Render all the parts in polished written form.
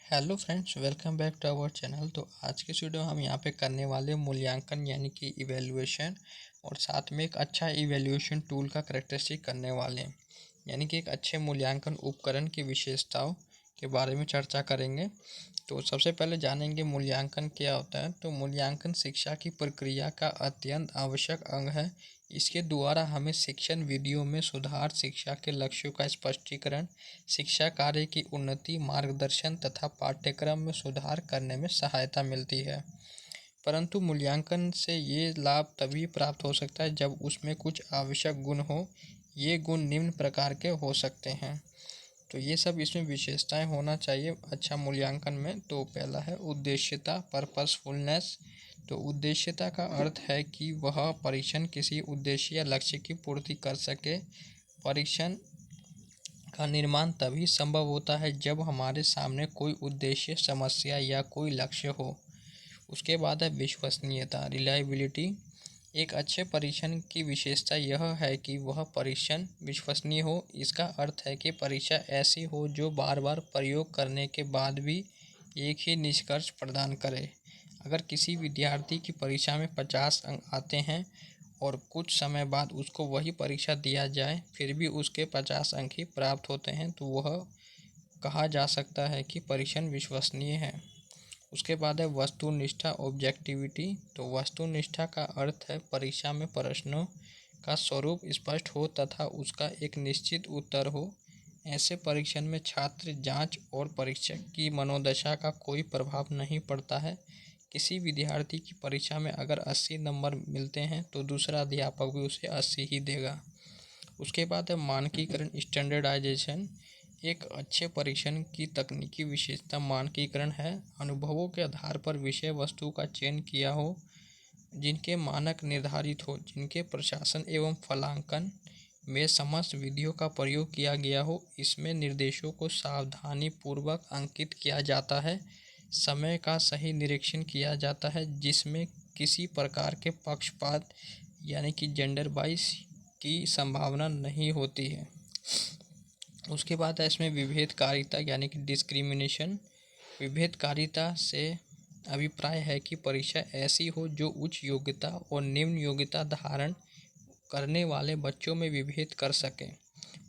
Hello friends, welcome back to our channel. तो आज के इस वीडियो में हम यहाँ पे करने वाले मूल्यांकन यानी कि इवैल्यूएशन और साथ में एक अच्छा इवैल्यूएशन टूल का करेक्टरिस्टिक करने वाले हैं, यानी कि एक अच्छे मूल्यांकन उपकरण की विशेषताओं के बारे में चर्चा करेंगे। तो सबसे पहले जानेंगे मूल्यांकन क्या होता है। तो मूल्यांकन शिक्षा की प्रक्रिया का अत्यंत आवश्यक अंग है। इसके द्वारा हमें शिक्षण विधियों में सुधार, शिक्षा के लक्ष्यों का स्पष्टीकरण, शिक्षा कार्य की उन्नति, मार्गदर्शन तथा पाठ्यक्रम में सुधार करने में सहायता मिलती है। परंतु मूल्यांकन से ये लाभ तभी प्राप्त हो सकता है जब उसमें कुछ आवश्यक गुण हो। ये गुण निम्न प्रकार के हो सकते हैं। तो ये सब इसमें विशेषताएं होना चाहिए अच्छा मूल्यांकन में। तो पहला है उद्देश्यता, पर्पसफुलनेस। तो उद्देश्यता का अर्थ है कि वह परीक्षण किसी उद्देश्य या लक्ष्य की पूर्ति कर सके। परीक्षण का निर्माण तभी संभव होता है जब हमारे सामने कोई उद्देश्य, समस्या या कोई लक्ष्य हो। उसके बाद है विश्वसनीयता, रिलायबिलिटी। एक अच्छे परीक्षण की विशेषता यह है कि वह परीक्षण विश्वसनीय हो। इसका अर्थ है कि परीक्षा ऐसी हो जो बार बार प्रयोग करने के बाद भी एक ही निष्कर्ष प्रदान करे। अगर किसी विद्यार्थी की परीक्षा में 50 अंक आते हैं और कुछ समय बाद उसको वही परीक्षा दिया जाए फिर भी उसके 50 अंक ही प्राप्त होते हैं, तो वह कहा जा सकता है कि परीक्षण विश्वसनीय है। उसके बाद है वस्तुनिष्ठा, ऑब्जेक्टिविटी। तो वस्तुनिष्ठा का अर्थ है परीक्षा में प्रश्नों का स्वरूप स्पष्ट हो तथा उसका एक निश्चित उत्तर हो। ऐसे परीक्षण में छात्र, जांच और परीक्षक की मनोदशा का कोई प्रभाव नहीं पड़ता है। किसी विद्यार्थी की परीक्षा में अगर 80 नंबर मिलते हैं तो दूसरा अध्यापक भी उसे 80 ही देगा। उसके बाद है मानकीकरण, स्टैंडर्डाइजेशन। एक अच्छे परीक्षण की तकनीकी विशेषता मानकीकरण है। अनुभवों के आधार पर विषय वस्तु का चयन किया हो, जिनके मानक निर्धारित हो, जिनके प्रशासन एवं फलांकन में समस्त विधियों का प्रयोग किया गया हो। इसमें निर्देशों को सावधानी पूर्वक अंकित किया जाता है। समय का सही निरीक्षण किया जाता है, जिसमें किसी प्रकार के पक्षपात यानी कि जेंडर बाइस की संभावना नहीं होती है। उसके बाद है इसमें विभेदकारिता यानी कि डिस्क्रिमिनेशन। विभेदकारिता से अभिप्राय है कि परीक्षा ऐसी हो जो उच्च योग्यता और निम्न योग्यता धारण करने वाले बच्चों में विभेद कर सके।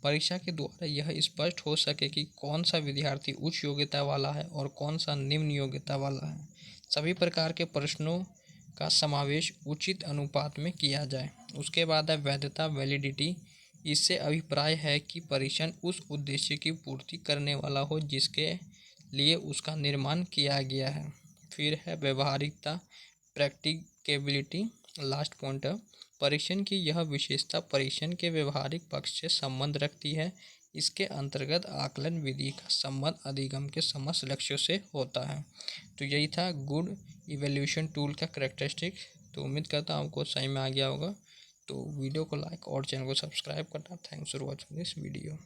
परीक्षा के द्वारा यह स्पष्ट हो सके कि कौन सा विद्यार्थी उच्च योग्यता वाला है और कौन सा निम्न योग्यता वाला है। सभी प्रकार के प्रश्नों का समावेश उचित अनुपात में किया जाए। उसके बाद है वैधता, वैलिडिटी। इससे अभिप्राय है कि परीक्षण उस उद्देश्य की पूर्ति करने वाला हो जिसके लिए उसका निर्माण किया गया है। फिर है व्यवहारिकता, प्रैक्टिकेबिलिटी। लास्ट पॉइंट है परीक्षण की यह विशेषता परीक्षण के व्यवहारिक पक्ष से संबंध रखती है। इसके अंतर्गत आकलन विधि का संबंध अधिगम के समस्त लक्ष्यों से होता है। तो यही था गुड इवैल्यूएशन टूल का करेक्टरिस्टिक। तो उम्मीद करता हूँ आपको सही में आ गया होगा। तो वीडियो को लाइक और चैनल को सब्सक्राइब करना। Thanks for watching this video.